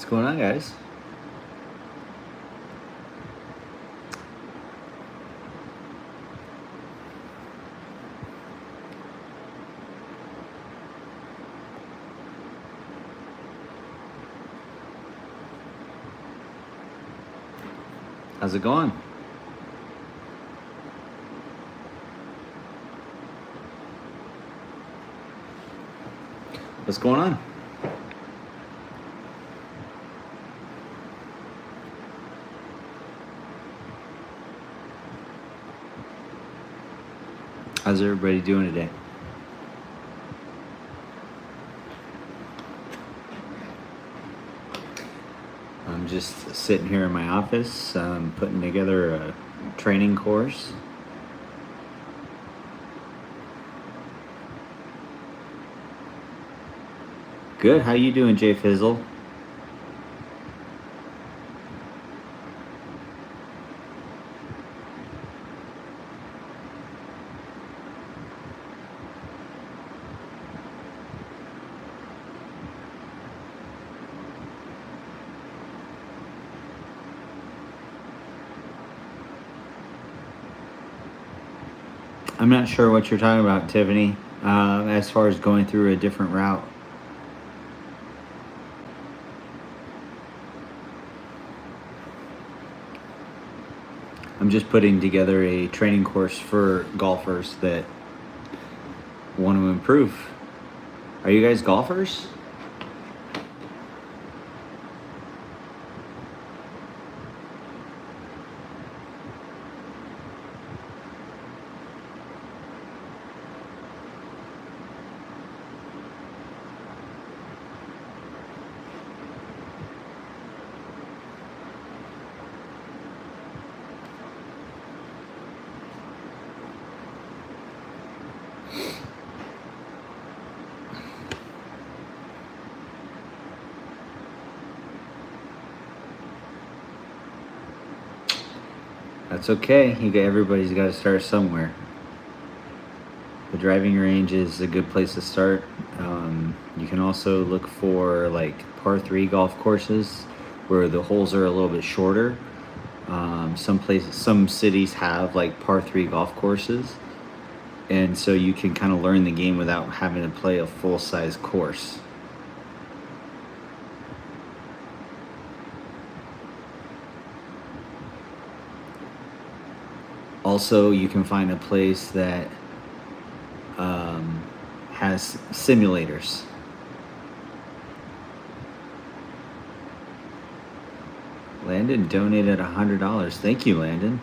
What's going on, guys? How's it going? What's going on? How's everybody doing today? I'm just sitting here in my office, putting together a training course. Good. How you doing, Jay Fizzle? I'm not sure what you're talking about, Tiffany, as far as going through a different route. I'm just putting together a training course for golfers that want to improve. Are you guys golfers? That's okay. Everybody's got to start somewhere. The driving range is a good place to start. You can also look for like par 3 golf courses where the holes are a little bit shorter. Some cities have like par 3 golf courses, and so you can kind of learn the game without having to play a full-size course. Also, you can find a place that has simulators. Landon donated $100. Thank you, Landon.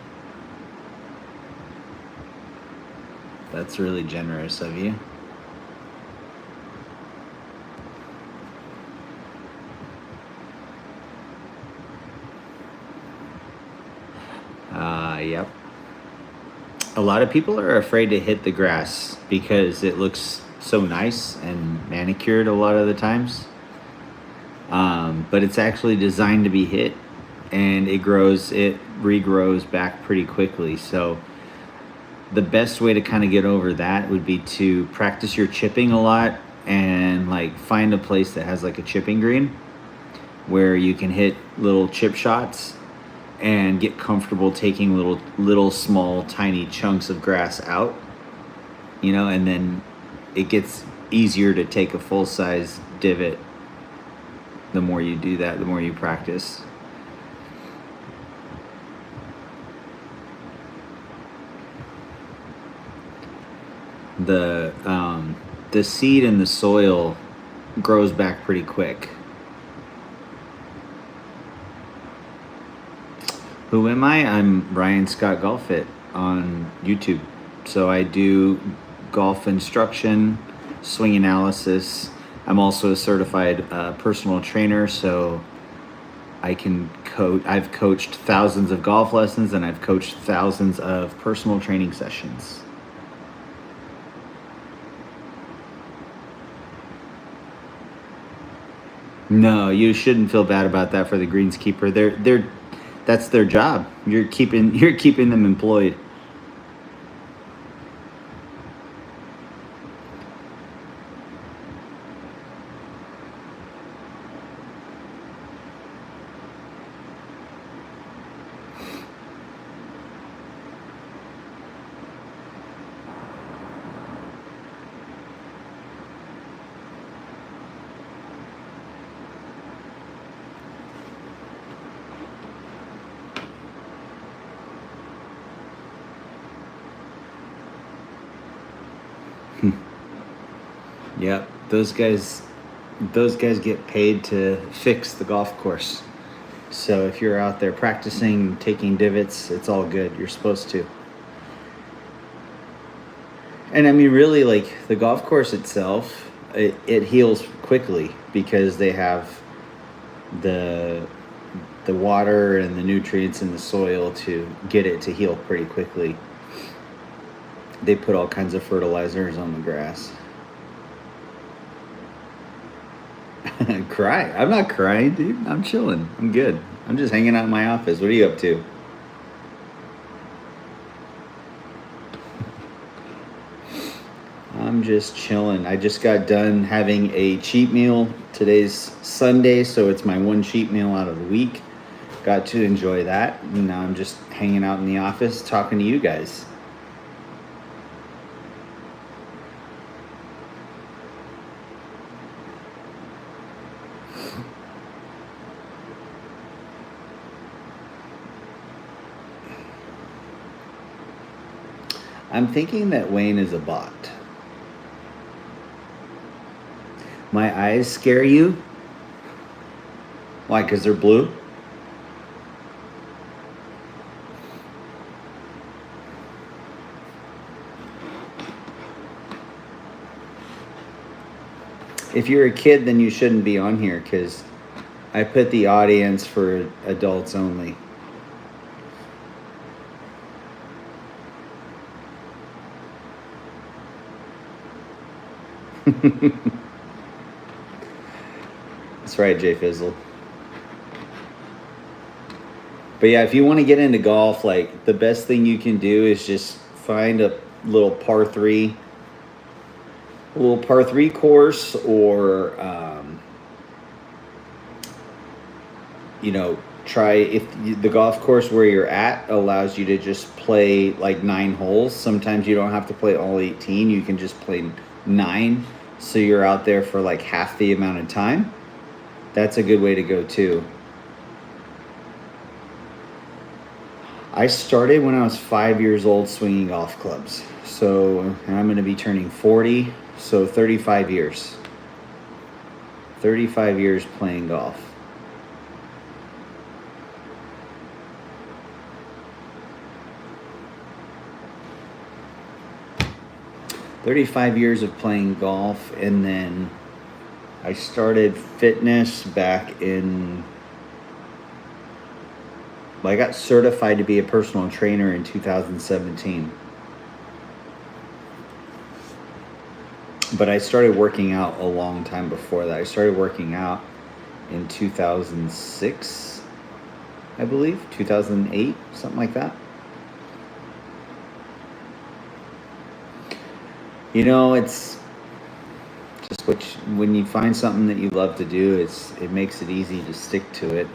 That's really generous of you. Yep. A lot of people are afraid to hit the grass because it looks so nice and manicured a lot of the times. But it's actually designed to be hit, and it regrows back pretty quickly. So the best way to kind of get over that would be to practice your chipping a lot and like find a place that has like a chipping green where you can hit little chip shots and get comfortable taking little small tiny chunks of grass out, and then it gets easier to take a full-size divot. The more you do that, the more you practice. The seed in the soil grows back pretty quick. Who am I? I'm Ryan Scott Golf Fit on YouTube. So I do golf instruction, swing analysis. I'm also a certified personal trainer, so I can coach. I've coached thousands of golf lessons, and I've coached thousands of personal training sessions. No, you shouldn't feel bad about that for the greenskeeper. That's their job. You're keeping them employed. Yep, those guys get paid to fix the golf course. So if you're out there practicing taking divots, it's all good. You're supposed to. And I mean, really, like the golf course itself, it heals quickly because they have the the water and the nutrients in the soil to get it to heal pretty quickly. They put all kinds of fertilizers on the grass. Cry? I'm not crying, dude. I'm chilling. I'm good. I'm just hanging out in my office. What are you up to? I'm just chilling. I just got done having a cheat meal. Today's Sunday, so it's my one cheat meal out of the week. Got to enjoy that. And now I'm just hanging out in the office talking to you guys. I'm thinking that Wayne is a bot. My eyes scare you? Why? Because they're blue? If you're a kid, then you shouldn't be on here because I put the audience for adults only. That's right, Jay Fizzle. But yeah, if you want to get into golf, like the best thing you can do is just find a little par three course, or try if the golf course where you're at allows you to just play like 9 holes. Sometimes you don't have to play all 18. You can just play 9, so you're out there for like half the amount of time. That's a good way to go too. I started when I was 5 years old swinging golf clubs. So, and I'm going to be turning 40, so 35 years. 35 years playing golf. of playing golf, and then I started fitness back in. Well, I got certified to be a personal trainer in 2017. But I started working out a long time before that. I started working out in 2006, I believe, 2008, something like that. It's just when you find something that you love to do, it makes it easy to stick to it.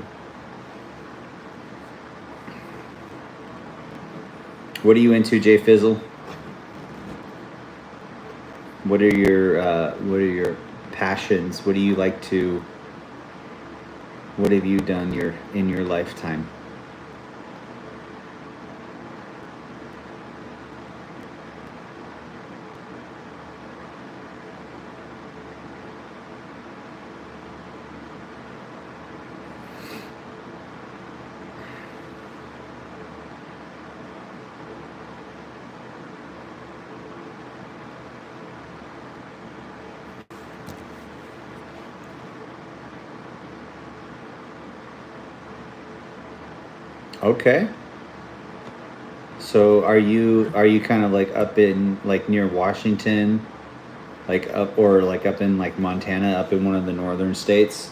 What are you into, Jay Fizzle? What are your passions? What do you like to? What have you done in your lifetime? Okay. So are you kind of like up in like near Washington, like up or like up in like Montana, up in one of the northern states?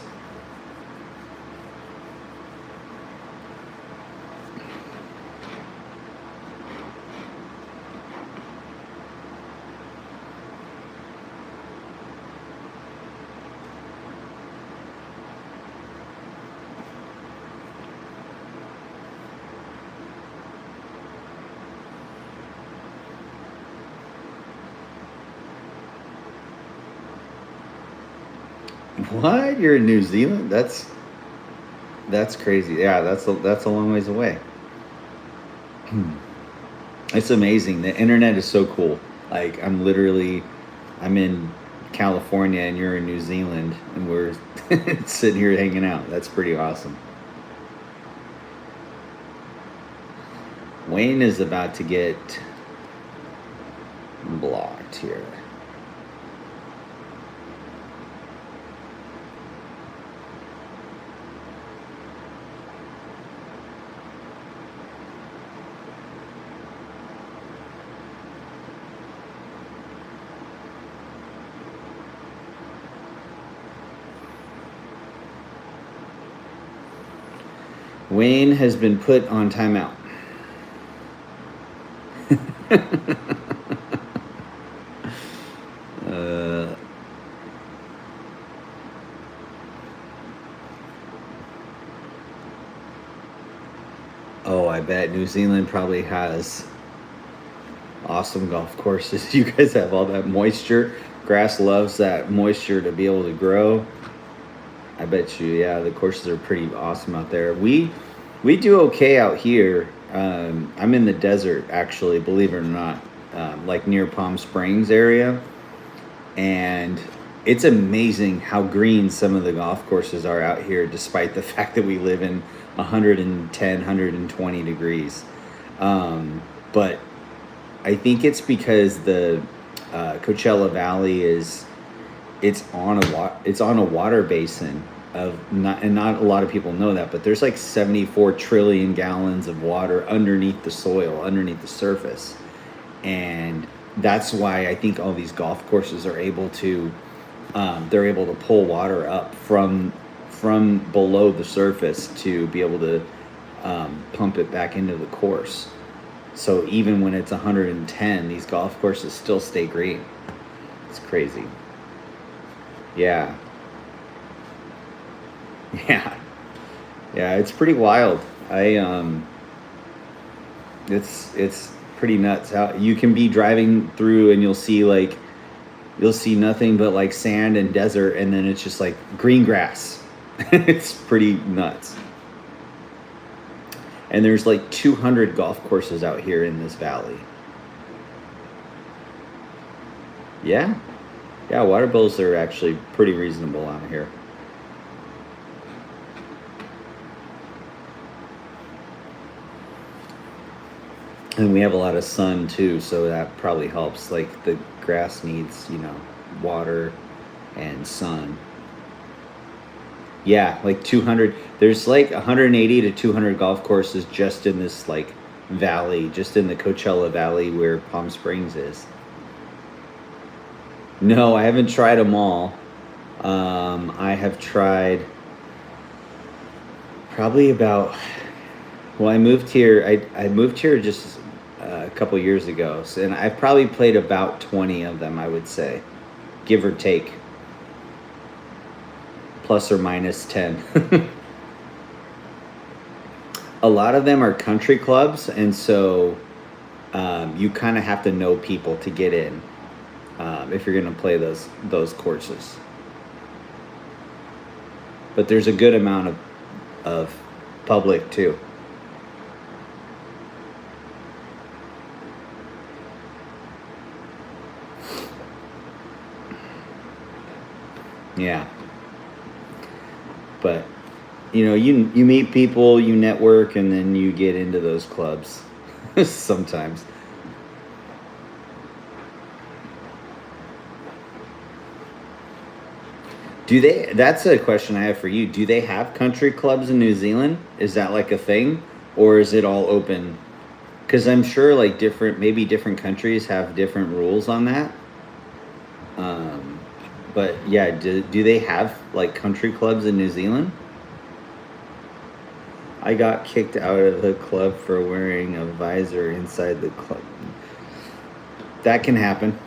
What? You're in New Zealand? That's crazy. Yeah, that's a long ways away. It's amazing. The internet is so cool. Like I'm literally I'm in California and you're in New Zealand, and we're sitting here hanging out. That's pretty awesome. Wayne is about to get blocked here. Wayne has been put on timeout. uh, oh, I bet New Zealand probably has awesome golf courses. You guys have all that moisture. Grass loves that moisture to be able to grow. I bet you, yeah, the courses are pretty awesome out there. We do okay out here. I'm in the desert, actually, believe it or not, like near Palm Springs area, and it's amazing how green some of the golf courses are out here, despite the fact that we live in 110, 120 degrees. But I think it's because the Coachella Valley it's on a water basin of not a lot of people know that, but there's like 74 trillion gallons of water underneath the soil, underneath the surface. And that's why I think all these golf courses are able to they're able to pull water up from below the surface to be able to pump it back into the course. So even when it's 110, these golf courses still stay green. It's crazy. Yeah. Yeah. Yeah, it's pretty wild. It's pretty nuts how you can be driving through and you'll see nothing but like sand and desert, and then it's just like green grass. It's pretty nuts. And there's like 200 golf courses out here in this valley. Yeah. Yeah, water bills are actually pretty reasonable out here. And we have a lot of sun too, so that probably helps. Like the grass needs, water and sun. Yeah, like 200. There's like 180 to 200 golf courses just in this like valley, just in the Coachella Valley where Palm Springs is. No, I haven't tried them all. I have tried probably about. Well, I moved here. I moved here just a couple years ago, and I've probably played about 20 of them. I would say, give or take, plus or minus 10. A lot of them are country clubs, and so you kind of have to know people to get in if you're going to play those courses. But there's a good amount of public too. Yeah. But you meet people, you network, and then you get into those clubs sometimes. That's a question I have for you. Do they have country clubs in New Zealand? Is that like a thing, or is it all open? Because I'm sure like maybe different countries have different rules on that. Um, but yeah, do they have like country clubs in New Zealand? I got kicked out of the club for wearing a visor inside the club. That can happen.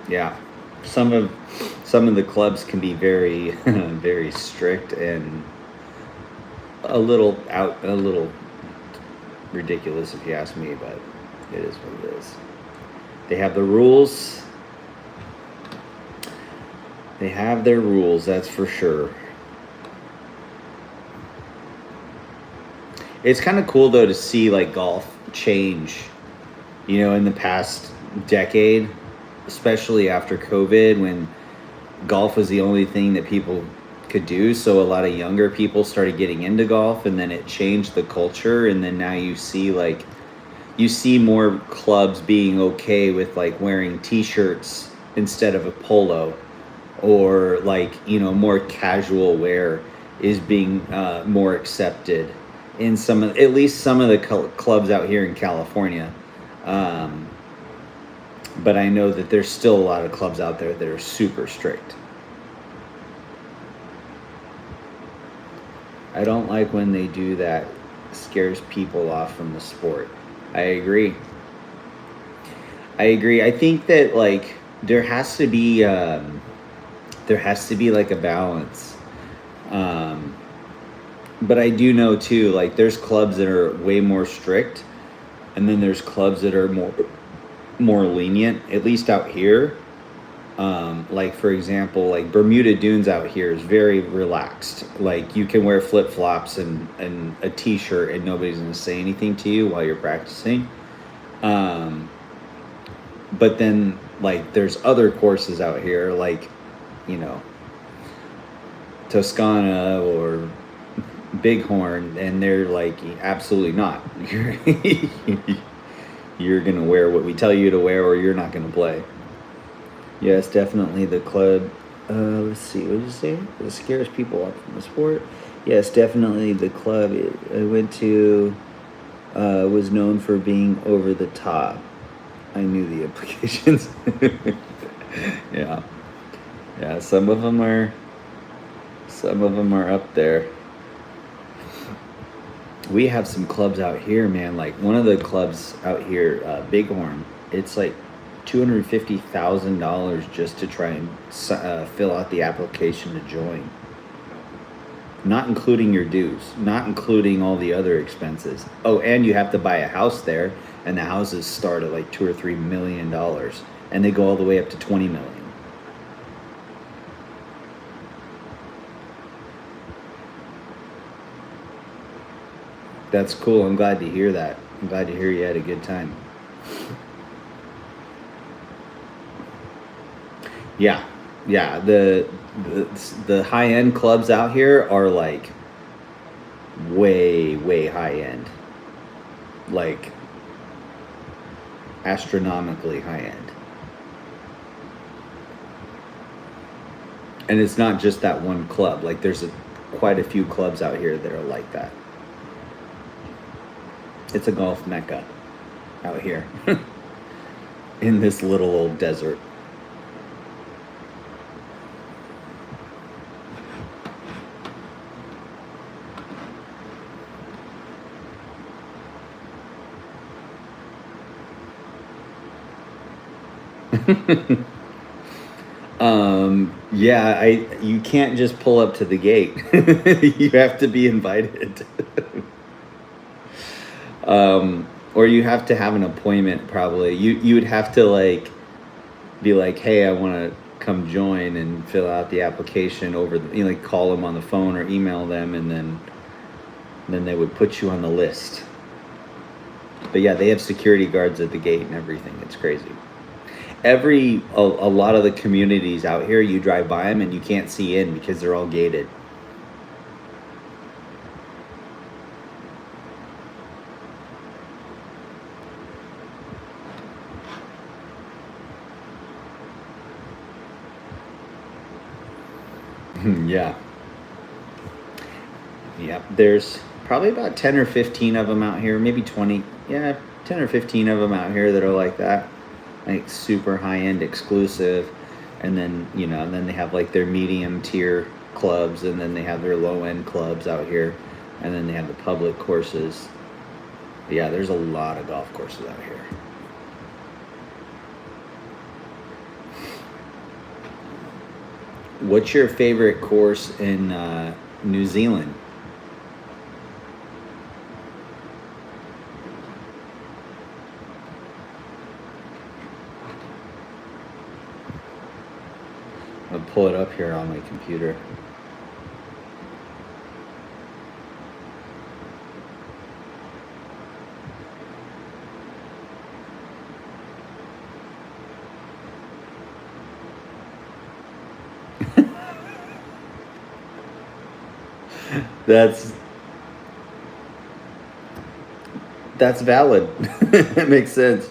Yeah. Some of the clubs can be very very strict and a little ridiculous if you ask me, but it is what it is. They have the rules. They have their rules, that's for sure. It's kind of cool though to see like golf change, in the past decade. especially after COVID when golf was the only thing that people could do. So a lot of younger people started getting into golf, and then it changed the culture. And then now you see more clubs being okay with like wearing t-shirts instead of a polo, or like, more casual wear is being more accepted in at least some of the clubs out here in California. Um, but I know that there's still a lot of clubs out there that are super strict. I don't like when they do that. Scares people off from the sport. I agree. I think that like there has to be like a balance. Um, but I do know too, like there's clubs that are way more strict, and then there's clubs that are more lenient. At least out here, like for example, like Bermuda Dunes out here is very relaxed. Like you can wear flip flops and a t-shirt, and nobody's gonna say anything to you while you're practicing. Um, but then like there's other courses out here, like you know Toscana or Bighorn, and they're like, absolutely not. You're gonna wear what we tell you to wear, or you're not gonna play. Yes, definitely the club. Let's see, what did you say? It scares people off from the sport. Yes, definitely the club I went to was known for being over the top. I knew the implications. Yeah, yeah. Some of them are up there. We have some clubs out here, man. Like one of the clubs out here, Bighorn. It's like $250,000 just to try and fill out the application to join. Not including your dues, not including all the other expenses. Oh, and you have to buy a house there, and the houses start at like $2 or $3 million, and they go all the way up to 20 million. That's cool. I'm glad to hear that. I'm glad to hear you had a good time. Yeah, yeah. The high end clubs out here are like way high end, like astronomically high end. And it's not just that one club. Like there's quite a few clubs out here that are like that. It's a golf mecca out here in this little old desert. Yeah, you can't just pull up to the gate. You have to be invited. Or you have to have an appointment probably. You would have to like be like, "Hey, I want to come join," and fill out the application over like call them on the phone or email them, and then they would put you on the list. But yeah, they have security guards at the gate and everything. It's crazy. A lot of the communities out here, you drive by them and you can't see in because they're all gated. Yeah. Yeah, there's probably about 10 or 15 of them out here, maybe 20. Yeah, 10 or 15 of them out here that are like that. Like super high end exclusive. And then, and then they have like their medium tier clubs, and then they have their low end clubs out here. And then they have the public courses. But yeah, there's a lot of golf courses out here. What's your favorite course in New Zealand? I'll pull it up here on my computer. That's that's valid. It makes sense.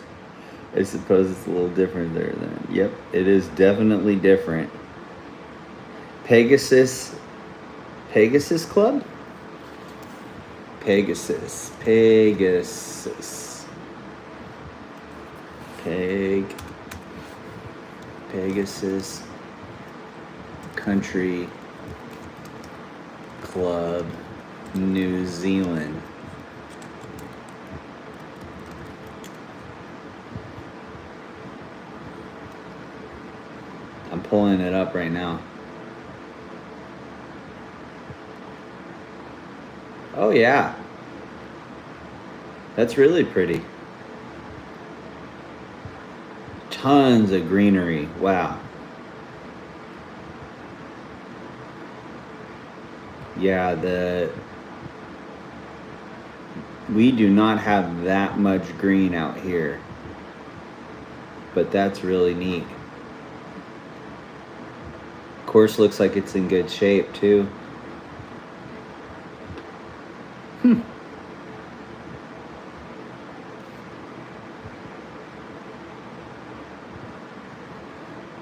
I suppose it's a little different there then. Yep, it is definitely different. Pegasus Pegasus Club? Pegasus. Pegasus Country Club, New Zealand. I'm pulling it up right now. Oh yeah. That's really pretty. Tons of greenery. Wow. Yeah, we do not have that much green out here. But that's really neat. Course looks like it's in good shape too.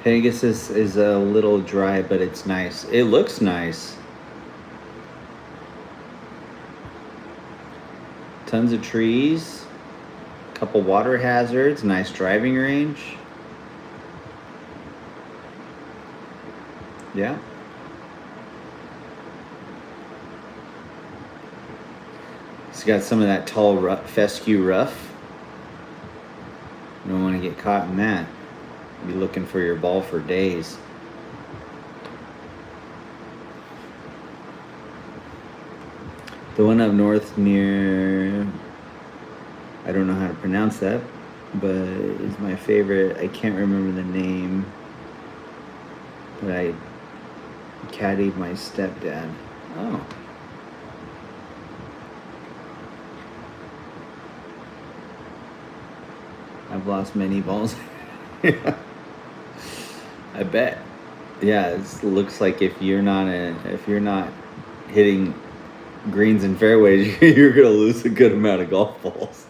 Pegasus is a little dry, but it's nice. It looks nice. Tons of trees, couple water hazards, nice driving range. Yeah. It's got some of that tall fescue rough. You don't want to get caught in that. Be looking for your ball for days. The one up north near, I don't know how to pronounce that, but it's my favorite. I can't remember the name, but I caddied my stepdad. Oh. I've lost many balls. I bet. Yeah, it looks like if you're not hitting greens and fairways, you're gonna lose a good amount of golf balls.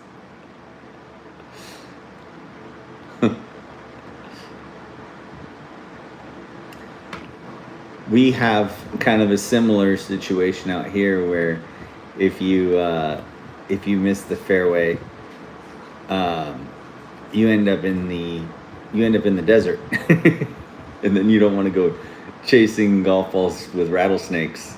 We have kind of a similar situation out here where if you miss the fairway, you end up in the desert, and then you don't want to go chasing golf balls with rattlesnakes.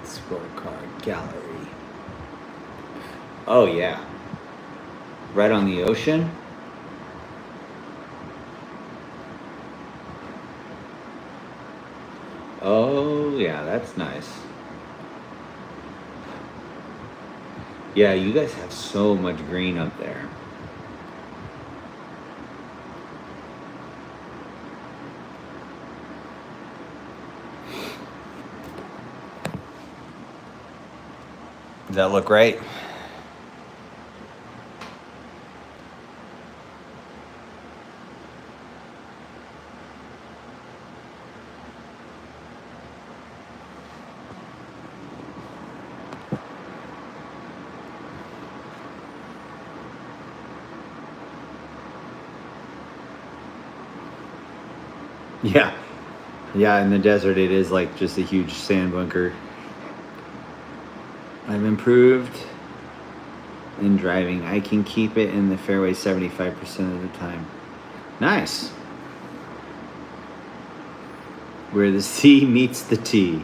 Scorecard gallery. Oh yeah. Right on the ocean. Oh yeah, that's nice. Yeah, you guys have so much green up there. Does that look right? Yeah. Yeah, in the desert it is like just a huge sand bunker. I've improved in driving. I can keep it in the fairway 75% of the time. Nice. Where the C meets the T.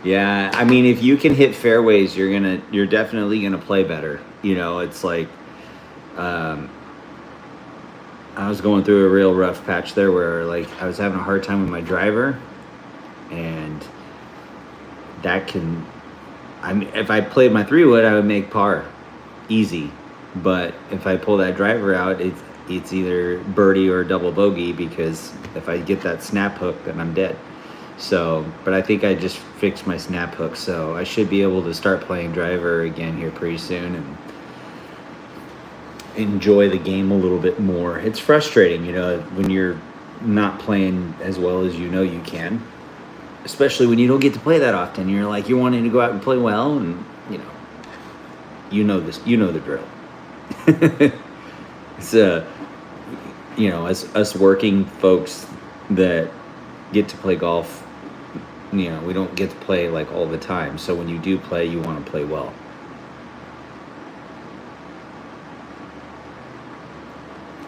Yeah, I mean, if you can hit fairways, you're definitely gonna play better. You know, it's like, um, I was going through a real rough patch there where like I was having a hard time with my driver, and that can, I mean, if I played my 3-wood, I would make par, easy. But if I pull that driver out, it's either birdie or double bogey, because if I get that snap hook, then I'm dead. So, but I think I just fixed my snap hook, so I should be able to start playing driver again here pretty soon and enjoy the game a little bit more. It's frustrating, you know, when you're not playing as well as you know you can, especially when you don't get to play that often. You're like, you're wanting to go out and play well, and you know the drill. It's you know, as us working folks that get to play golf, you know, we don't get to play like all the time. So when you do play, you want to play well.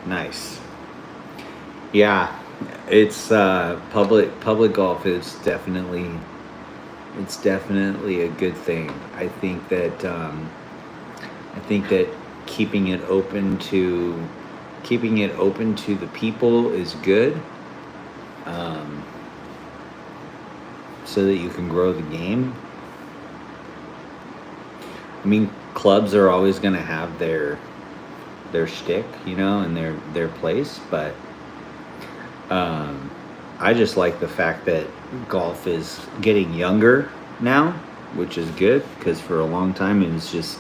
Nice. Yeah, it's public golf is definitely a good thing. I think that keeping it open to the people is good, um, so that you can grow the game. I mean, clubs are always going to have their shtick, you know, and their place, but um, I just like the fact that golf is getting younger now, which is good, because for a long time it was just,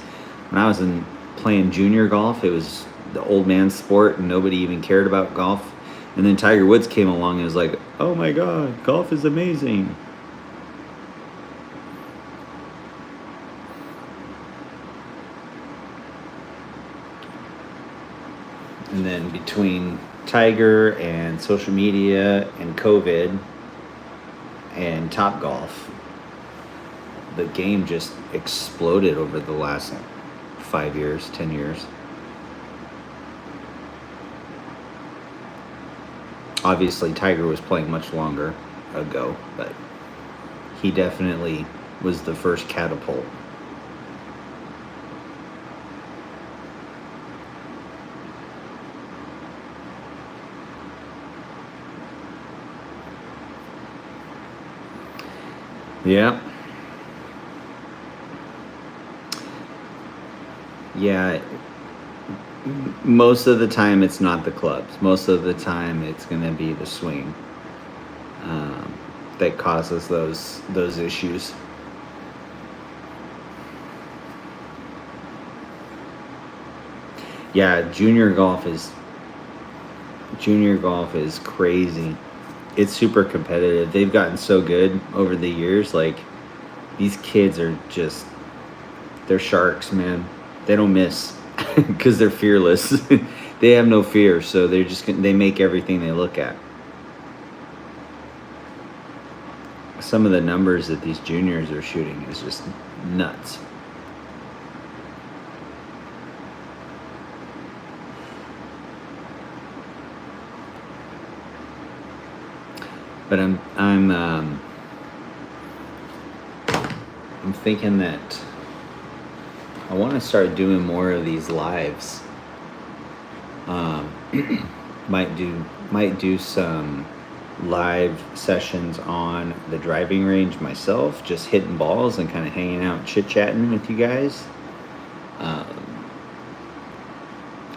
when I was in playing junior golf, it was the old man sport and nobody even cared about golf. And then Tiger Woods came along and was like, "Oh my God, golf is amazing." And then between Tiger and social media and COVID and Top Golf, the game just exploded over the last 5 years, 10 years. Obviously, Tiger was playing much longer ago, but he definitely was the first catapult. Yeah. Yeah, most of the time it's not the clubs. Most of the time it's going to be the swing, um, that causes those issues. Yeah, junior golf is crazy. It's super competitive. They've gotten so good over the years. Like, these kids are just, they're sharks, man. They don't miss because they're fearless. They have no fear, so they make everything they look at. Some of the numbers that these juniors are shooting is just nuts. But I'm thinking that I want to start doing more of these lives. Um, might do some live sessions on the driving range myself, just hitting balls and kind of hanging out, chit chatting with you guys. Um,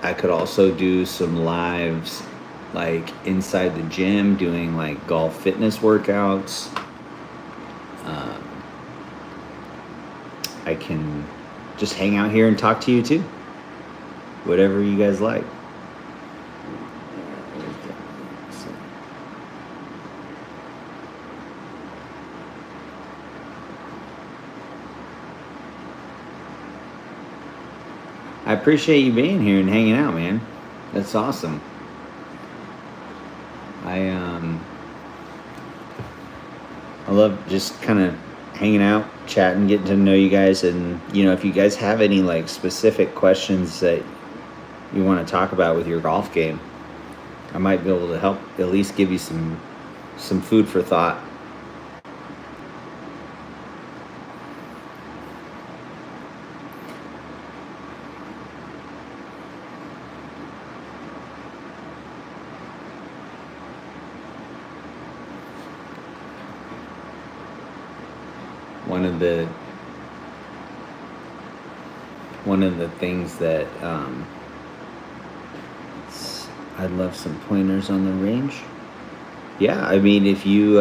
I could also do some lives like inside the gym, doing like golf fitness workouts. Um, I can just hang out here and talk to you too. Whatever you guys like. I appreciate you being here and hanging out, man. That's awesome. I I love just kind of hanging out, chatting, getting to know you guys, and if you guys have any like specific questions that you want to talk about with your golf game, I might be able to help at least give you some food for thought. One of the things that I'd love some pointers on the range. Yeah, I mean, if you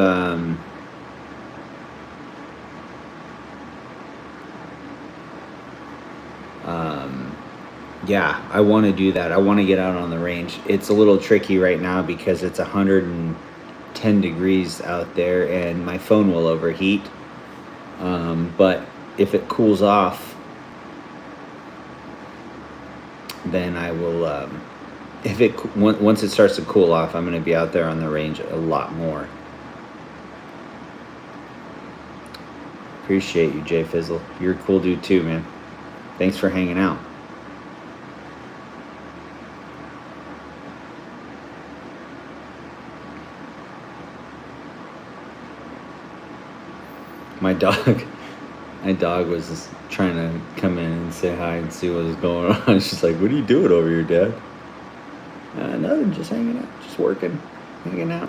yeah, I want to do that. I want to get out on the range. It's a little tricky right now because it's 110 degrees out there and my phone will overheat. But if it cools off, then I will. Once it starts to cool off, I'm going to be out there on the range a lot more. Appreciate you, Jay Fizzle. You're a cool dude too, man. Thanks for hanging out. My dog was just trying to come in and say hi and see what was going on. She's like, "What are you doing over here, Dad?" Nothing, just hanging out, just working, hanging out,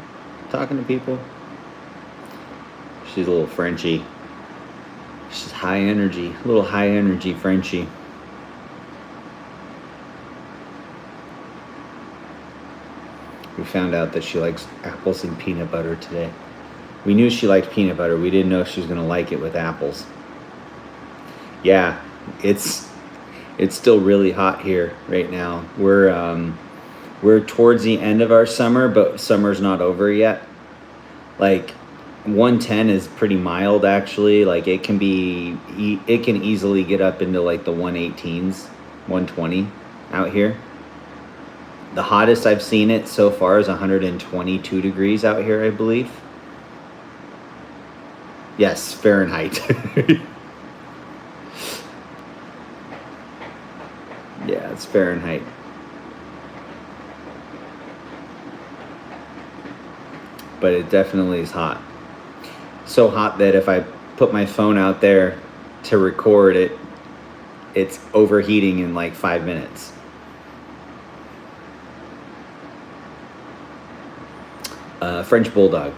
talking to people. She's a little Frenchie. She's high energy, a little high energy Frenchie. We found out that she likes apples and peanut butter today. We knew she liked peanut butter. We didn't know she was going to like it with apples. Yeah, it's still really hot here right now. We're towards the end of our summer, but summer's not over yet. Like 110 is pretty mild actually. Like it can easily get up into like the 118s, 120 out here. The hottest I've seen it so far is 122 degrees out here, I believe. Yes, Fahrenheit. Yeah, it's Fahrenheit. But it definitely is hot. So hot that if I put my phone out there to record it, it's overheating in like 5 minutes. French Bulldog.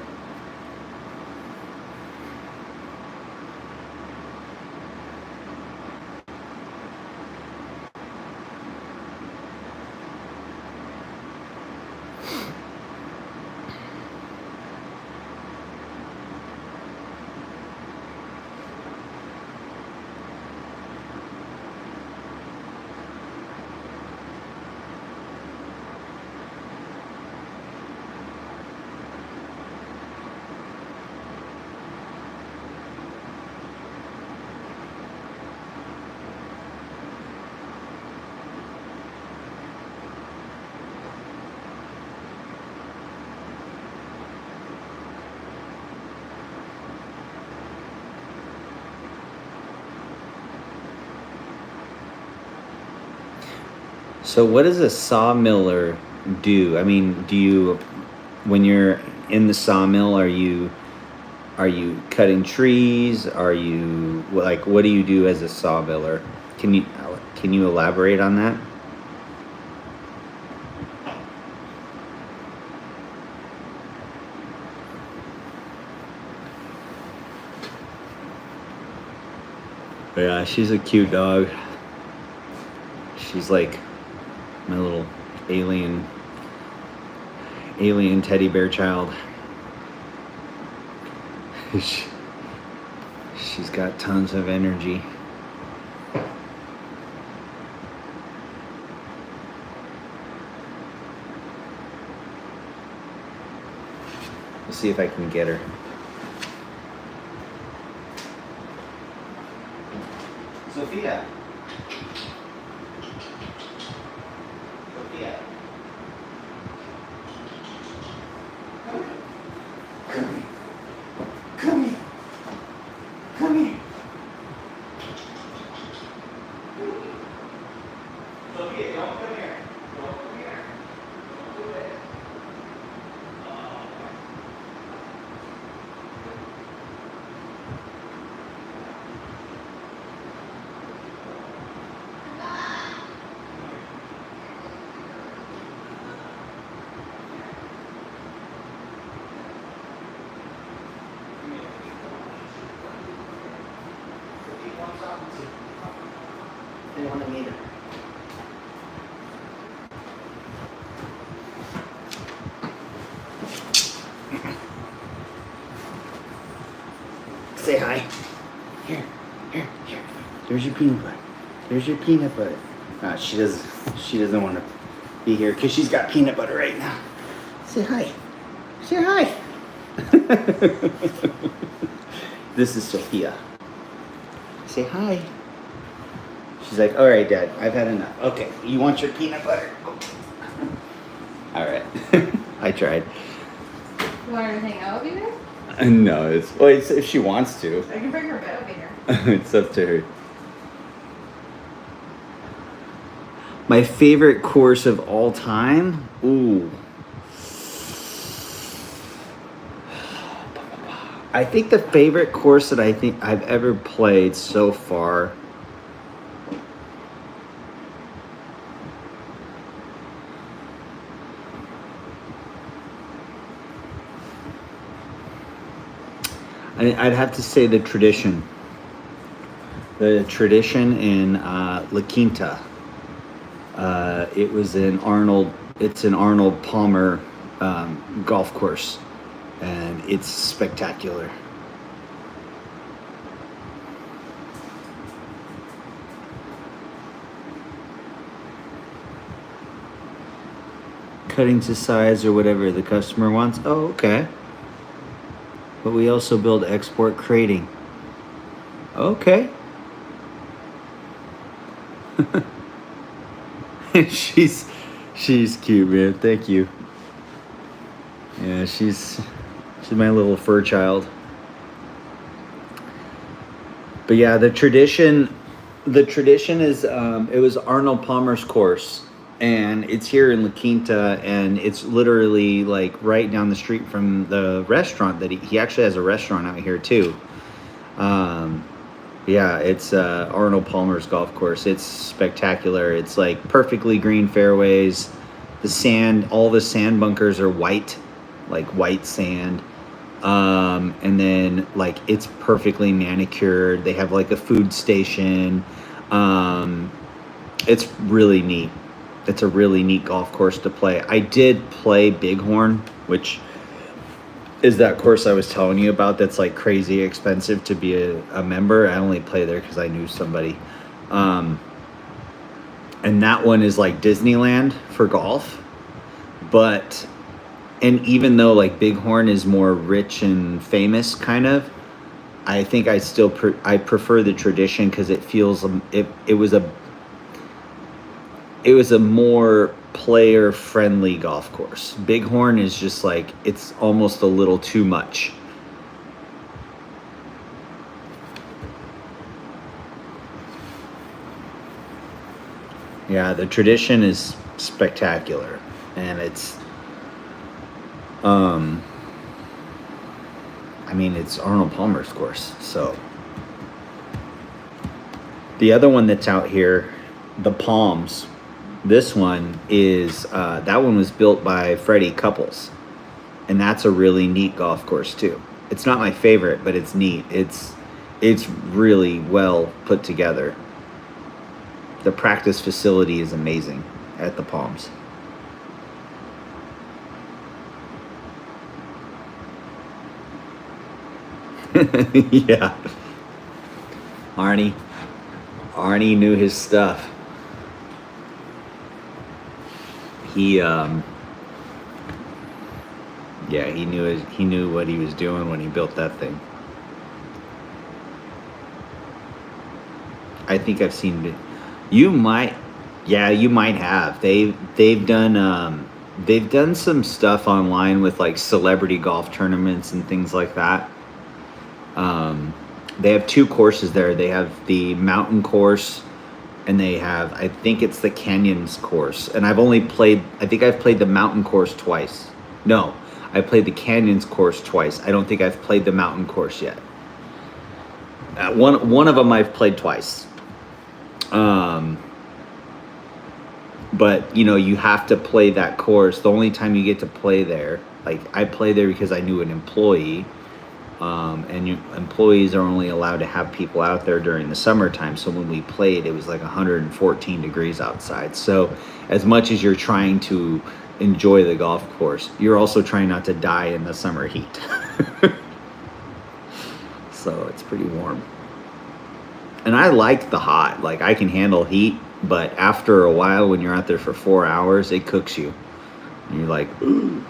So what does a sawmiller do? I mean, when you're in the sawmill, are you cutting trees? Are you like what do you do as a sawmiller? Can you elaborate on that? Yeah, she's a cute dog. She's like my little alien teddy bear child. She's got tons of energy. Let's see if I can get her. Sophia. Sophia. Come here. Come here. Come here. Sophia, don't come here. Don't come here. Don't do it. They want to meet her. Say hi. Here. There's your peanut butter. There's your peanut butter. She doesn't want to be here because she's got peanut butter right now. Say hi. Say hi. This is Sophia. Say hi. She's like, all right, Dad, I've had enough. Okay, you want your peanut butter? All right. I tried. You want her to hang out with you guys? No, it's if she wants to. I can bring her bed over here. It's up to her. My favorite course of all time? Ooh. I think the favorite course that I think I've ever played so far. I'd have to say the Tradition. The Tradition in La Quinta. It was it's an Arnold Palmer golf course, and it's spectacular. Cutting to size or whatever the customer wants. Oh, okay. But we also build export crating. Okay. she's cute, man. Thank you. Yeah, she's my little fur child. But yeah, the tradition is it was Arnold Palmer's course, and it's here in La Quinta, and it's literally like right down the street from the restaurant that he actually has a restaurant out here too. Yeah, it's Arnold Palmer's golf course. It's spectacular. It's like perfectly green fairways. All the sand bunkers are white, like white sand. And then like it's perfectly manicured. They have like a food station. It's really neat. It's a really neat golf course to play. I did play Bighorn, which is that course I was telling you about that's like crazy expensive to be a member. I only play there because I knew somebody. And that one is like Disneyland for golf. And even though like Bighorn is more rich and famous kind of, I think I still I prefer the Tradition because it feels it was a more player friendly golf course. Bighorn is just like it's almost a little too much. Yeah, the Tradition is spectacular, and it's I mean, it's Arnold Palmer's course. So the other one that's out here, the Palms, this one is that one was built by Freddie Couples, and that's a really neat golf course too. It's not my favorite, but it's neat. It's really well put together. The practice facility is amazing at the Palms. Yeah. Arnie knew his stuff. He Yeah, he knew it. He knew what he was doing when he built that thing. I think I've seen it. You might, yeah, you might have. They've done some stuff online with like celebrity golf tournaments and things like that. Um, they have two courses there. They have the mountain course, and they have, I think it's the canyons course. And I've only played. I think I've played the mountain course twice. No, I played the canyons course twice. I don't think I've played the mountain course yet. One of them I've played twice. Um, but you know, you have to play that course. The only time you get to play there, like I play there because I knew an employee, employees are only allowed to have people out there during the summertime. So when we played, it was like 114 degrees outside. So as much as you're trying to enjoy the golf course, you're also trying not to die in the summer heat. So it's pretty warm. And I like the hot. Like I can handle heat, but after a while, when you're out there for 4 hours, it cooks you. And you're like, ooh.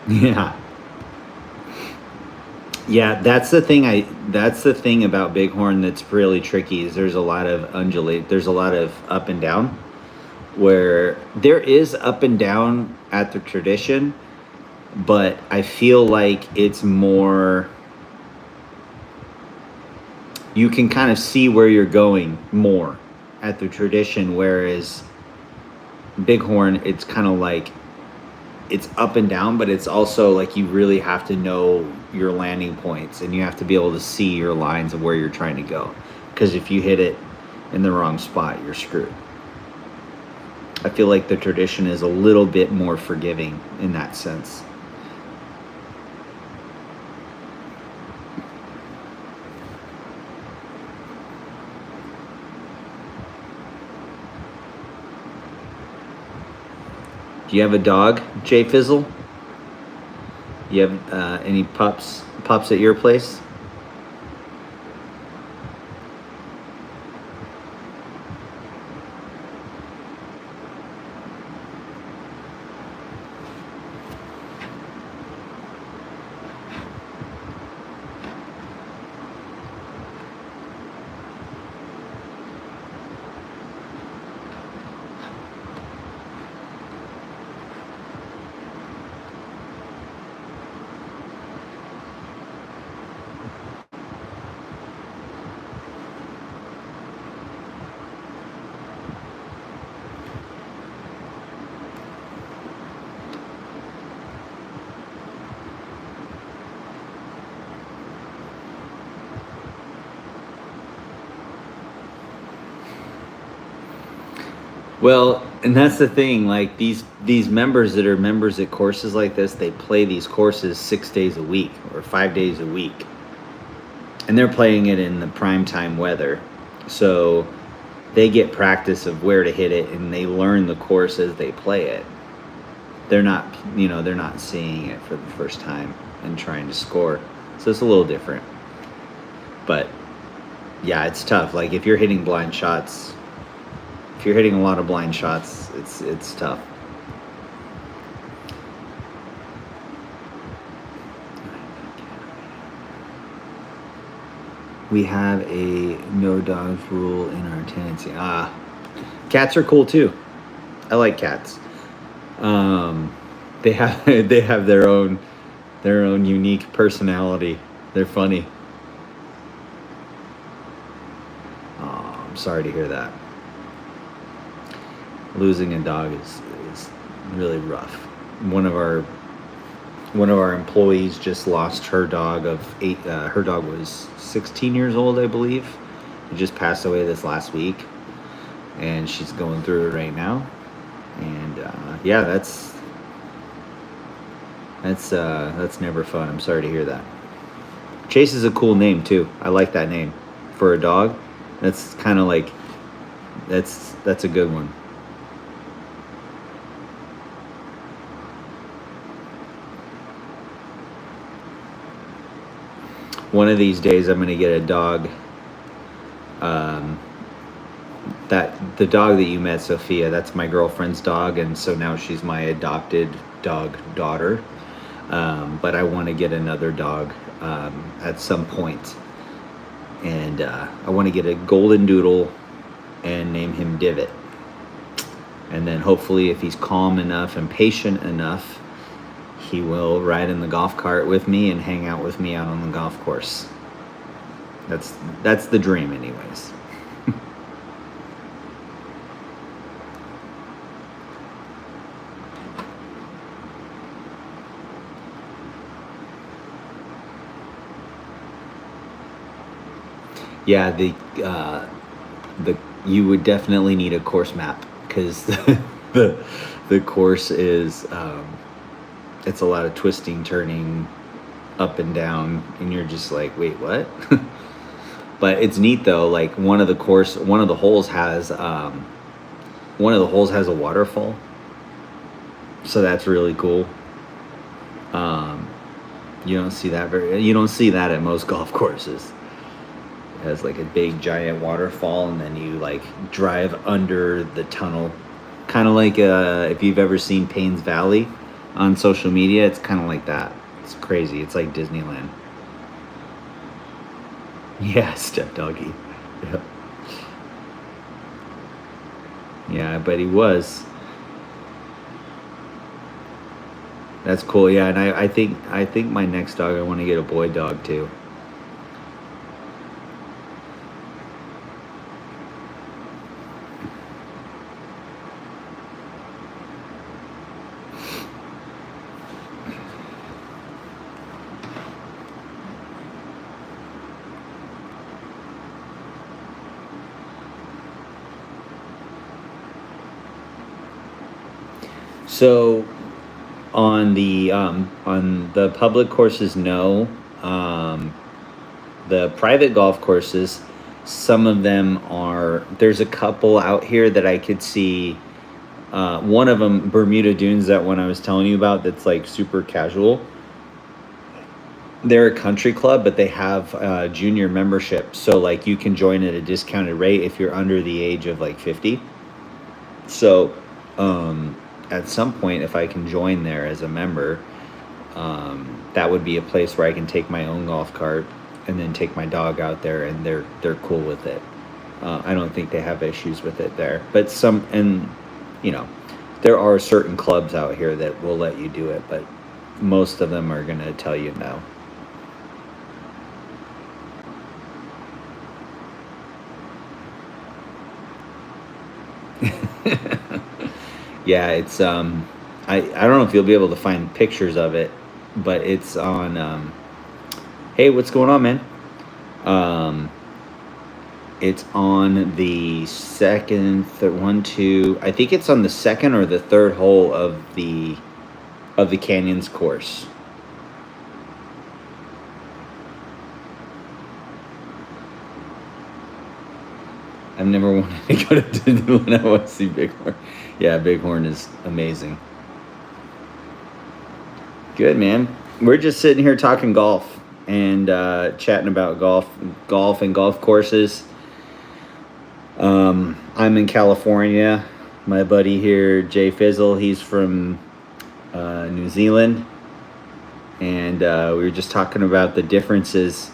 Yeah. Yeah, that's the thing about Bighorn that's really tricky is there's a lot of there's a lot of up and down where there is up and down at the tradition, but I feel like it's more you can kind of see where you're going more at the tradition, whereas Bighorn it's kind of like it's up and down, but it's also like you really have to know your landing points and you have to be able to see your lines of where you're trying to go. Because if you hit it in the wrong spot, you're screwed. I feel like the tradition is a little bit more forgiving in that sense. Do you have a dog, Jay Fizzle? You have any pups at your place? Well, and that's the thing. Like these members that are members at courses like this, they play these courses 6 days a week or 5 days a week, and they're playing it in the prime time weather. So they get practice of where to hit it, and they learn the course as they play it. They're not, they're not seeing it for the first time and trying to score. So it's a little different. But yeah, it's tough. Like if you're hitting blind shots. If you're hitting a lot of blind shots, it's tough. We have a no dogs rule in our tenancy. Cats are cool too. I like cats. They have they have their own unique personality. They're funny. Oh, I'm sorry to hear that. Losing a dog is really rough. One of our employees just lost her dog of 8. Her dog was 16 years old, I believe. He just passed away this last week. and she's going through it right now. And yeah, that's never fun. I'm sorry to hear that. Chase is a cool name too. I like that name for a dog. That's kind of like that's a good one. One of these days, I'm gonna get a dog. Um, that the dog that you met, Sophia, that's my girlfriend's dog, and so now she's my adopted dog daughter. But I want to get another dog at some point, and I want to get a golden doodle and name him Divot. And then hopefully, if he's calm enough and patient enough, he will ride in the golf cart with me and hang out with me out on the golf course. That's the dream, anyways. Yeah, the you would definitely need a course map because the the course is it's a lot of twisting, turning, up and down, and you're just like, wait, what? But it's neat though. Like one of the holes has a waterfall, so that's really cool. Um, you don't see that at most golf courses. It has like a big giant waterfall, and then you like drive under the tunnel, kind of like if you've ever seen Payne's Valley on social media. It's kind of like that. It's crazy. It's like Disneyland. Yeah, step doggy. Yeah, yeah, but he was. That's cool. Yeah, and I think my next dog, I want to get a boy dog too. So on the public courses, no. Um, the private golf courses, some of them are. There's a couple out here that I could see. One of them, Bermuda Dunes, that one I was telling you about, that's like super casual. They're a country club, but they have junior membership, so like you can join at a discounted rate if you're under the age of like 50. So, at some point, if I can join there as a member, that would be a place where I can take my own golf cart and then take my dog out there, and they're cool with it. I don't think they have issues with it there, but you know, there are certain clubs out here that will let you do it, but most of them are gonna tell you no. Yeah, it's I don't know if you'll be able to find pictures of it, but it's on hey, what's going on, man? Um it's on the one, two, I think it's on the second or the third hole of the Canyons course. I've never wanted to go to Disney when I want to see Bighorn. Yeah, Bighorn is amazing. Good, man. We're just sitting here talking golf and chatting about golf and golf courses. I'm in California. My buddy here, Jay Fizzle, he's from New Zealand, and we were just talking about the differences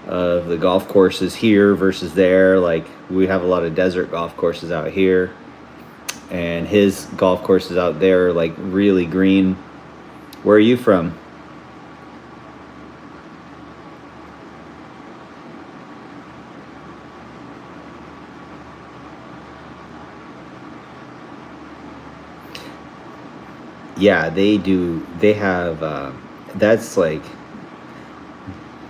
of the golf courses here versus there. Like, we have a lot of desert golf courses out here, and his golf courses out there are like really green. Where are you from? Yeah, they do. They have that's like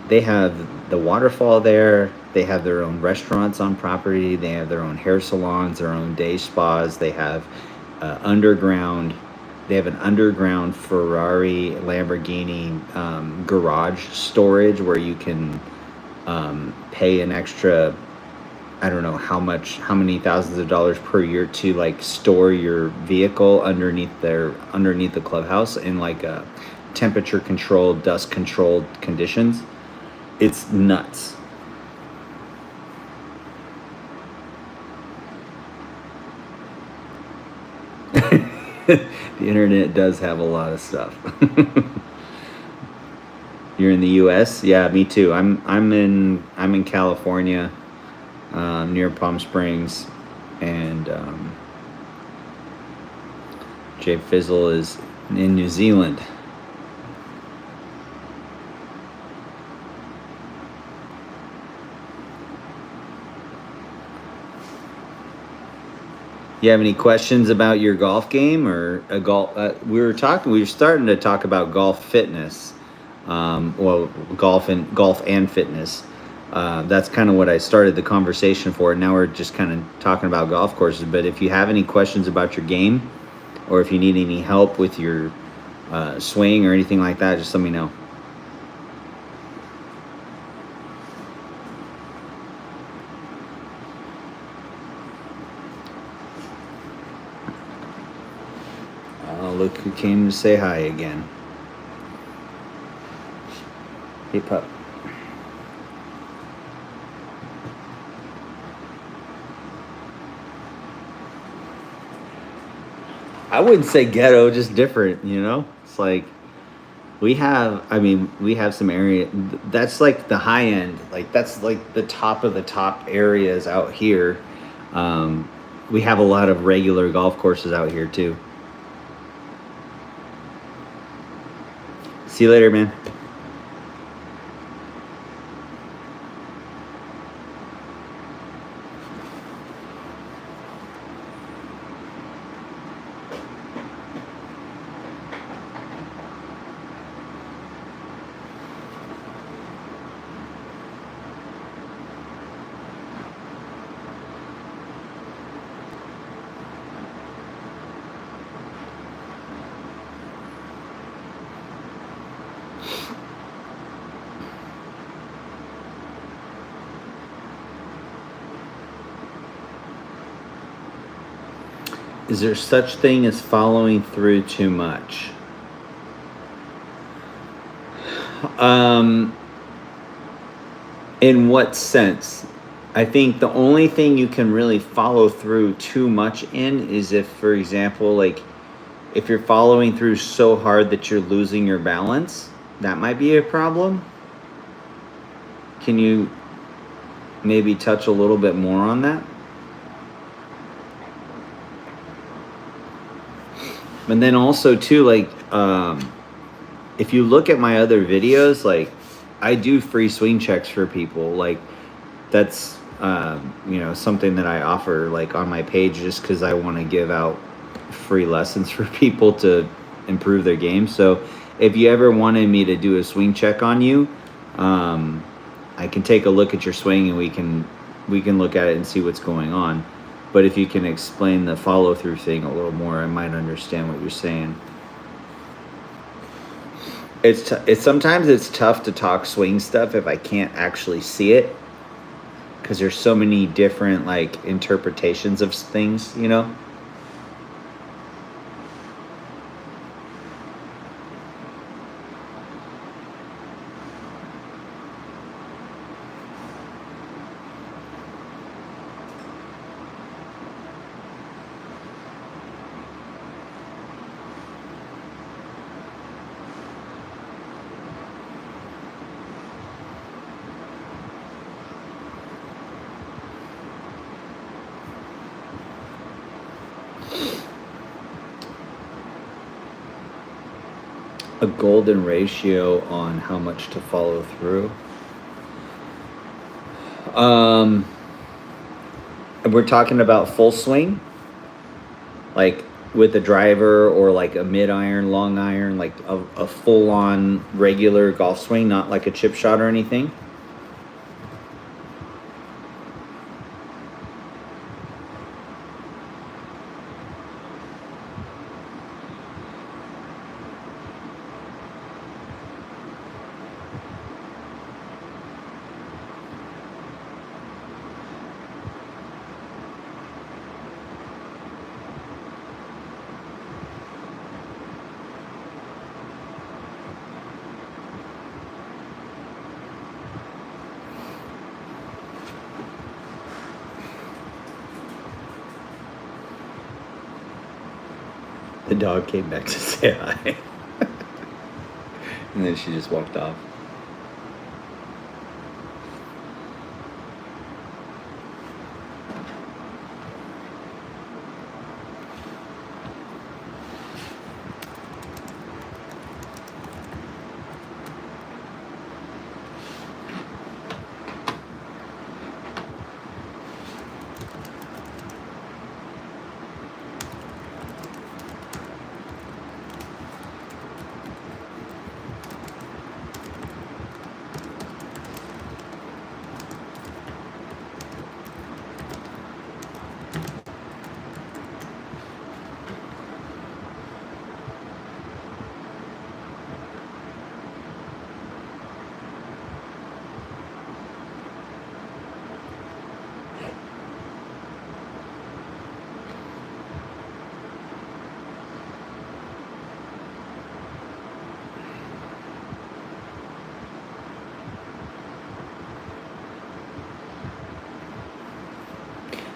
they have the waterfall there. They have their own restaurants on property. They have their own hair salons, their own day spas. They have underground. They have an underground Ferrari, Lamborghini garage storage where you can pay an extra, I don't know how many thousands of dollars per year to like store your vehicle underneath the clubhouse in like a temperature controlled, dust controlled conditions. It's nuts. The internet does have a lot of stuff. You're in the U.S.? Yeah, me too. I'm in California, near Palm Springs, and Jay Fizzle is in New Zealand. You have any questions about your golf game or a golf? We were starting to talk about golf fitness. Well, golf and fitness. That's kind of what I started the conversation for. Now we're just kind of talking about golf courses. But if you have any questions about your game, or if you need any help with your swing or anything like that, just let me know. Look who came to say hi again. Hey, pup. I wouldn't say ghetto, just different, you know? It's like we have some area that's like the high end, like that's like the top of the top areas out here. We have a lot of regular golf courses out here too. See you later, man. Is there such thing as following through too much? In what sense? I think the only thing you can really follow through too much in is if, for example, like if you're following through so hard that you're losing your balance, that might be a problem. Can you maybe touch a little bit more on that? And then also too, like, if you look at my other videos, like I do free swing checks for people. Like that's, something that I offer like on my page just because I want to give out free lessons for people to improve their game. So if you ever wanted me to do a swing check on you, I can take a look at your swing and we can look at it and see what's going on. But if you can explain the follow-through thing a little more, I might understand what you're saying. Sometimes it's tough to talk swing stuff if I can't actually see it, because there's so many different like interpretations of things, you know? A golden ratio on how much to follow through. And we're talking about full swing, like with a driver or like a mid iron, long iron, like a full on regular golf swing, not like a chip shot or anything. The dog came back to say hi. And then she just walked off.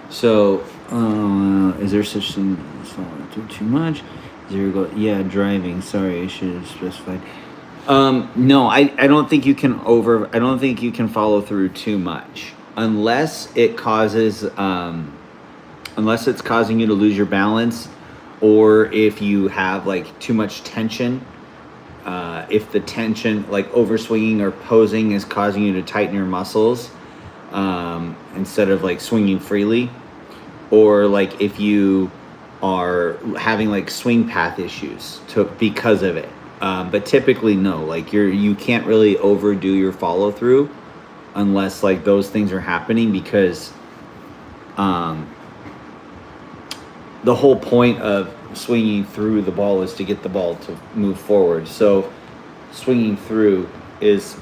So, is there such thing as following through too much? Zero go. Yeah, driving. Sorry, I should have specified. No, I don't think you can I don't think you can follow through too much unless it causes unless it's causing you to lose your balance, or if you have like too much tension. If the tension, like overswinging or posing, is causing you to tighten your muscles instead of like swinging freely, or like if you are having like swing path issues because of it. But typically, no. Like you can't really overdo your follow through unless like those things are happening, because the whole point of swinging through the ball is to get the ball to move forward. So swinging through is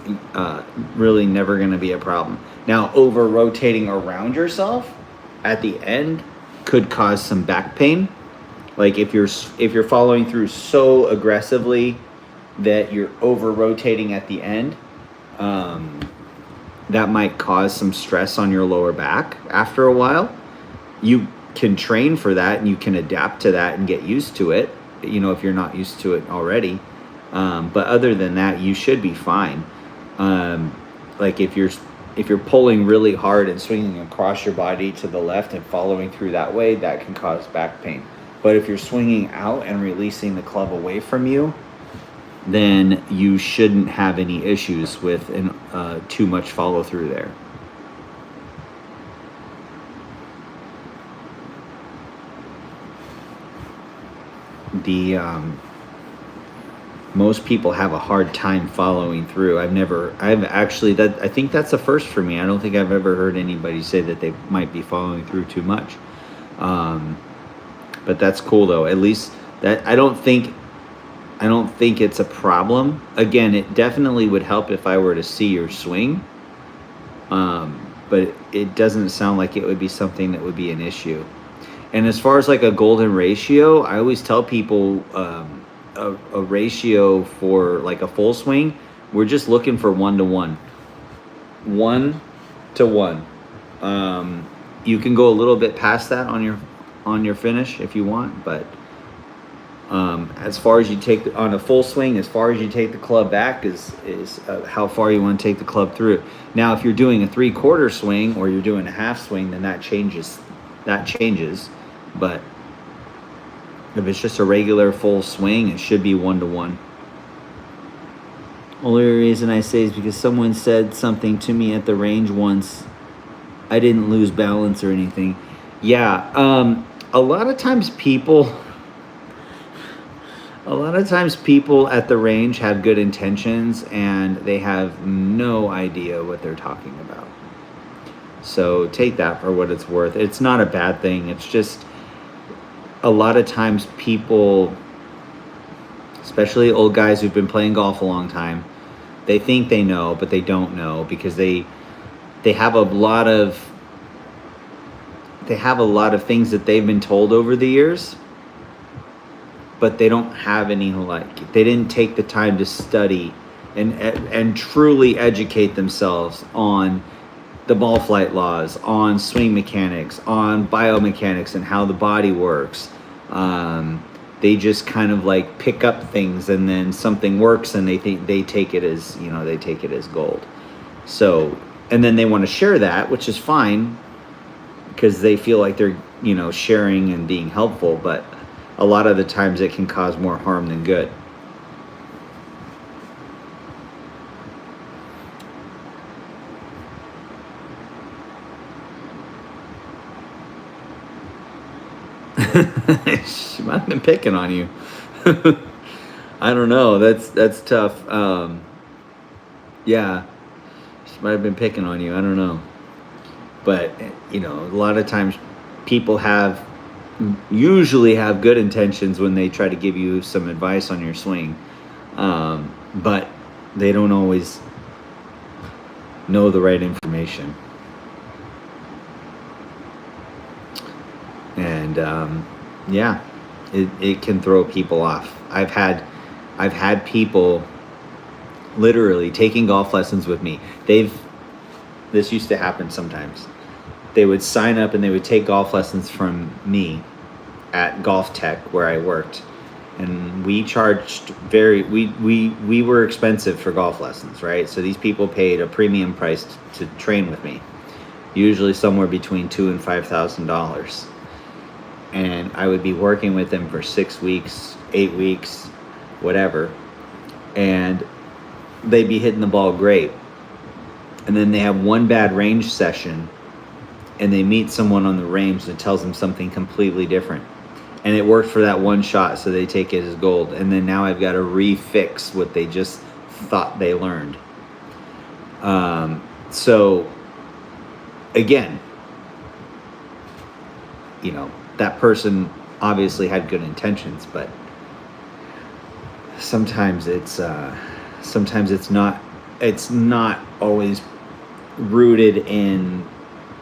really never going to be a problem. Now, over rotating around yourself at the end could cause some back pain. Like if you're following through so aggressively that you're over rotating at the end, that might cause some stress on your lower back after a while. You can train for that and you can adapt to that and get used to it, if you're not used to it already. But other than that, you should be fine. Like if you're pulling really hard and swinging across your body to the left and following through that way, that can cause back pain. But if you're swinging out and releasing the club away from you, then you shouldn't have any issues with too much follow through there. Most people have a hard time following through. I think that's a first for me. I don't think I've ever heard anybody say that they might be following through too much. But that's cool though. At least that I don't think it's a problem. Again, it definitely would help if I were to see your swing. But it doesn't sound like it would be something that would be an issue. And as far as like a golden ratio, I always tell people a ratio for like a full swing, we're just looking for 1-to-1. 1-to-1. You can go a little bit past that on your finish if you want, but as far as you take on a full swing, as far as you take the club back is how far you want to take the club through. Now, if you're doing a 3/4 swing or you're doing a half swing, then that changes. But if it's just a regular full swing, it should be 1-to-1. Only reason I say is because someone said something to me at the range once. I didn't lose balance or anything. Yeah, a lot of times people at the range have good intentions and they have no idea what they're talking about. So take that for what it's worth. It's not a bad thing. It's just a lot of times people, especially old guys who've been playing golf a long time, they think they know, but they don't know, because they have a lot of things that they've been told over the years, but they don't have any, like, they didn't take the time to study and truly educate themselves on the ball flight laws, on swing mechanics, on biomechanics and how the body works. they just kind of like pick up things, and then something works, and they take it as, they take it as gold. So, and then they want to share that, which is fine, because they feel like they're, sharing and being helpful, but a lot of the times it can cause more harm than good. She might have been picking on you. I don't know. That's tough. Yeah, she might have been picking on you. I don't know. But a lot of times people usually have good intentions when they try to give you some advice on your swing, but they don't always know the right information. And yeah, it can throw people off. I've had people literally taking golf lessons with me. This used to happen sometimes. They would sign up and they would take golf lessons from me at Golf Tech, where I worked, and we charged we were expensive for golf lessons, right? So these people paid a premium price to train with me, usually somewhere between $2,000 and $5,000. And I would be working with them for 6 weeks, 8 weeks, whatever, and they'd be hitting the ball great. And then they have one bad range session, and they meet someone on the range that tells them something completely different. And it worked for that one shot, so they take it as gold. And then now I've got to refix what they just thought they learned. So, again, that person obviously had good intentions, but sometimes it's not always rooted in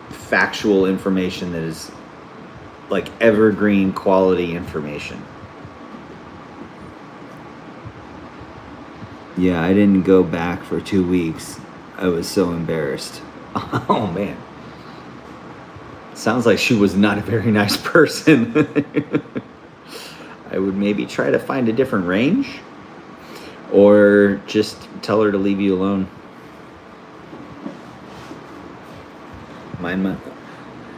factual information that is like evergreen quality information. Yeah, I didn't go back for 2 weeks. I was so embarrassed. Oh man. Sounds like she was not a very nice person. I would maybe try to find a different range, or just tell her to leave you alone.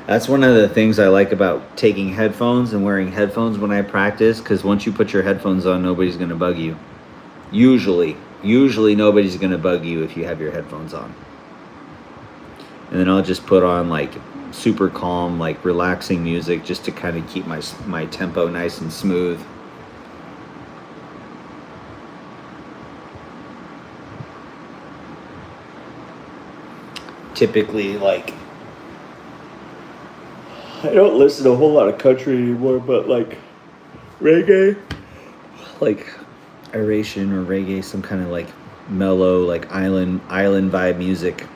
That's one of the things I like about taking headphones and wearing headphones when I practice, because once you put your headphones on, nobody's going to bug you. Usually nobody's going to bug you if you have your headphones on. And then I'll just put on like super calm, like relaxing music, just to kind of keep my tempo nice and smooth. Typically, like, I don't listen to a whole lot of country anymore, but like reggae, like Iration or reggae, some kind of like mellow, like island vibe music.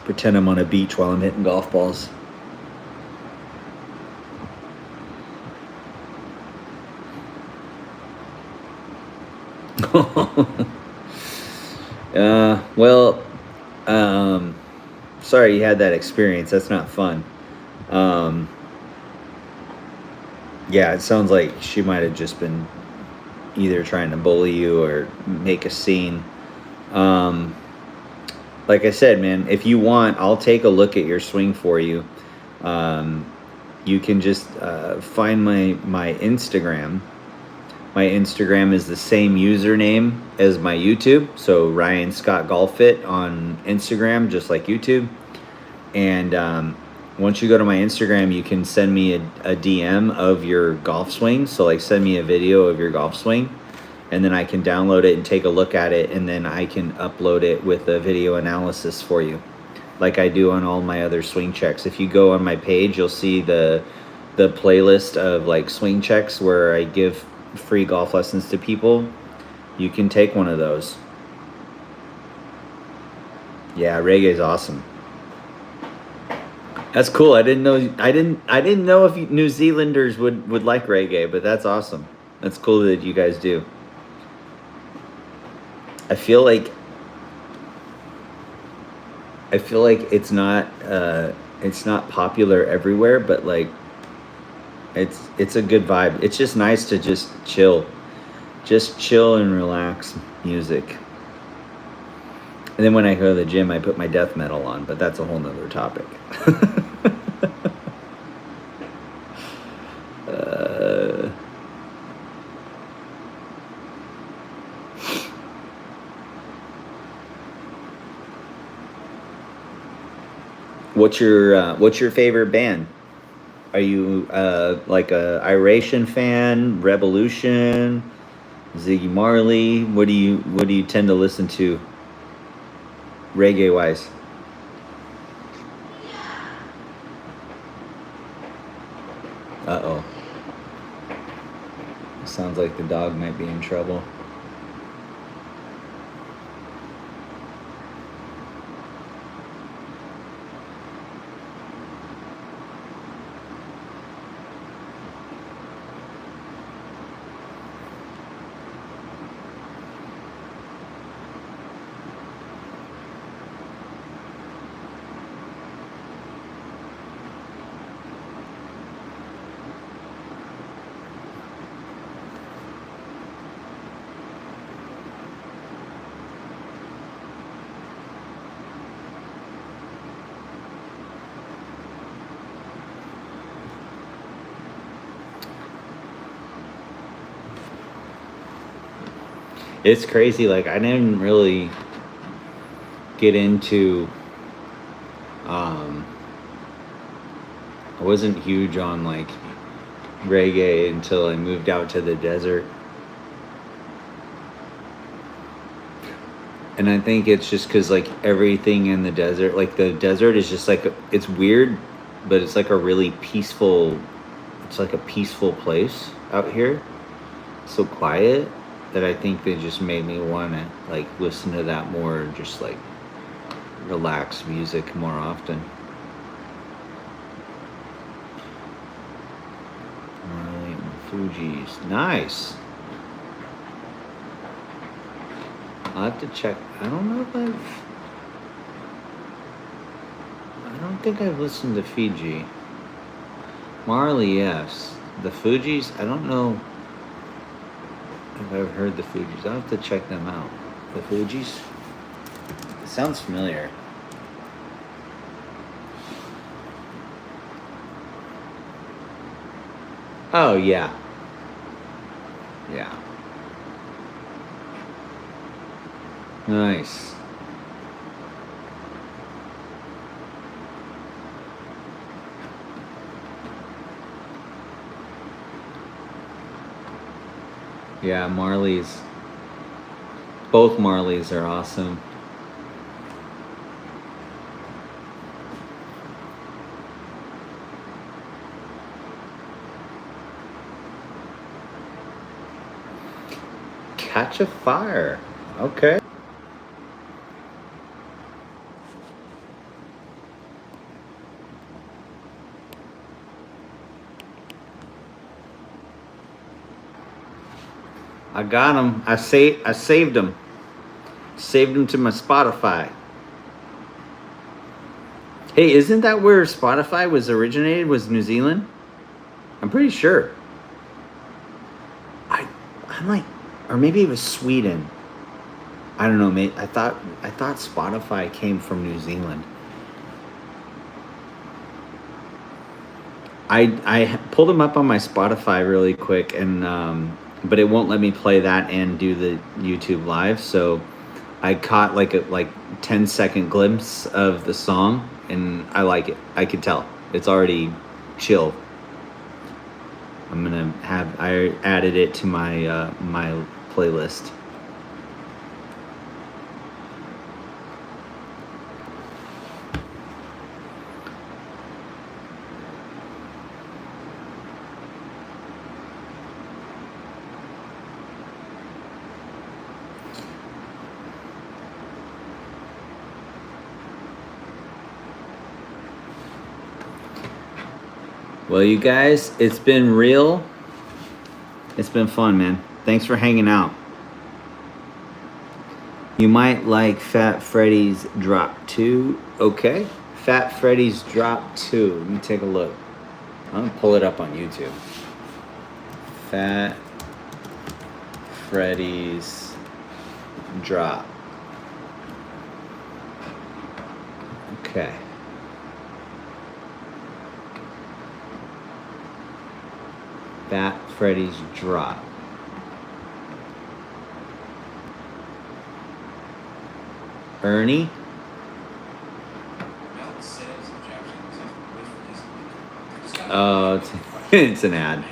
Pretend I'm on a beach while I'm hitting golf balls. Well, sorry you had that experience. That's not fun. Yeah, it sounds like she might have just been either trying to bully you or make a scene. Like I said, man, if you want, I'll take a look at your swing for you. You can just find my Instagram. My Instagram is the same username as my YouTube. So Ryan Scott Golf Fit on Instagram, just like YouTube. And once you go to my Instagram, you can send me a DM of your golf swing. So like send me a video of your golf swing, and then I can download it and take a look at it, and then I can upload it with a video analysis for you, like I do on all my other swing checks. If you go on my page, you'll see the playlist of like swing checks where I give free golf lessons to people. You can take one of those. Yeah, reggae's awesome. That's cool. I didn't know if New Zealanders would like reggae, but that's awesome. That's cool that you guys do. I feel like it's not popular everywhere, but like It's a good vibe. It's just nice to just chill and relax music. And then when I go to the gym, I put my death metal on, but that's a whole nother topic. uh, what's your favorite band? Are you like a Iration fan, Revolution, Ziggy Marley? What do you tend to listen to reggae wise? Uh oh. Sounds like the dog might be in trouble. It's crazy. Like I didn't really get into. Um, I wasn't huge on like reggae until I moved out to the desert, and I think it's just because like everything in the desert, like the desert is just like it's weird, but it's like a really peaceful. It's like a peaceful place out here. So quiet that I think they just made me want to like listen to that more, and just like relax music more often. Right, Fuji's nice. I'll have to check. I don't know if I don't think I've listened to Fiji. Marley, yes. The Fuji's, I don't know if I've heard the Fuji's. I'll have to check them out. The Fuji's? It sounds familiar. Oh, yeah. Yeah. Nice. Yeah, Marley's. Both Marleys are awesome. Catch a Fire. Okay. I got him. I saved him. Saved him to my Spotify. Hey, isn't that where Spotify was originated? Was New Zealand? I'm pretty sure. I'm like, or maybe it was Sweden. I don't know, mate. I thought Spotify came from New Zealand. I pulled them up on my Spotify really quick, and but it won't let me play that and do the YouTube live. So I caught like a 10-second glimpse of the song, and I like it. I could tell it's already chill. I added it to my my playlist. Well, you guys, it's been real. It's been fun, man. Thanks for hanging out. You might like Fat Freddy's Drop 2. Okay. Fat Freddy's Drop 2. Let me take a look. I'm gonna pull it up on YouTube. Fat Freddy's drop. Okay. Fat Freddy's drop. Ernie? Oh, it's an ad.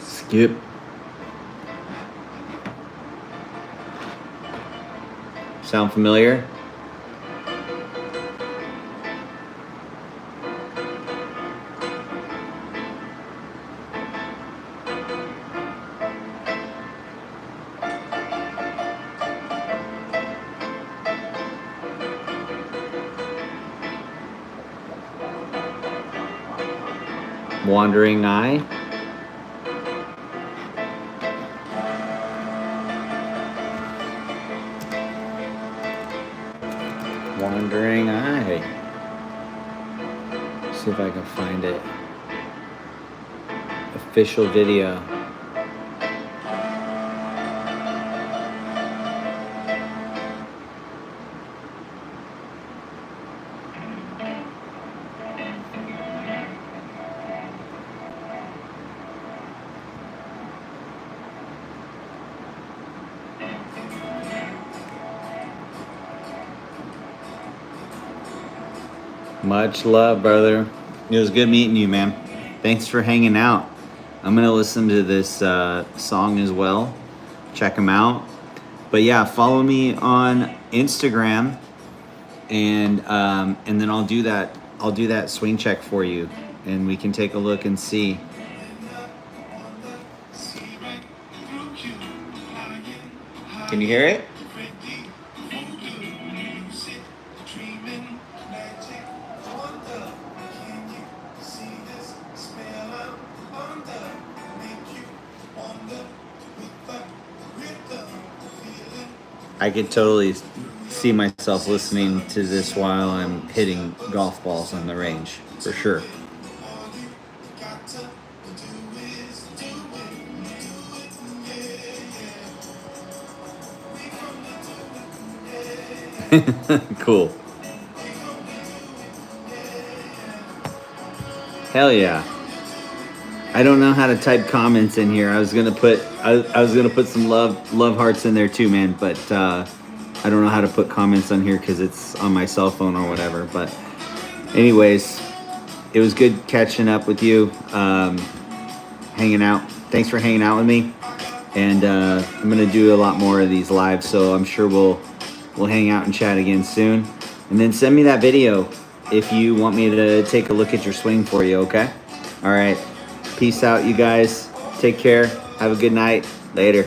Skip. Sound familiar? Wandering Eye. Wandering Eye. See if I can find it. Official video. Much love, brother. It was good meeting you, man. Thanks for hanging out. I'm gonna listen to this song as well. Check them out. But yeah, follow me on Instagram, and then I'll do that. I'll do that swing check for you, and we can take a look and see. Can you hear it? I could totally see myself listening to this while I'm hitting golf balls on the range, for sure. Cool. Hell yeah. I don't know how to type comments in here. I was gonna put some love hearts in there too, man. But I don't know how to put comments on here because it's on my cell phone or whatever. But anyways, it was good catching up with you, hanging out. Thanks for hanging out with me. And I'm gonna do a lot more of these live, so I'm sure we'll hang out and chat again soon. And then send me that video if you want me to take a look at your swing for you. Okay? All right. Peace out, you guys. Take care. Have a good night. Later.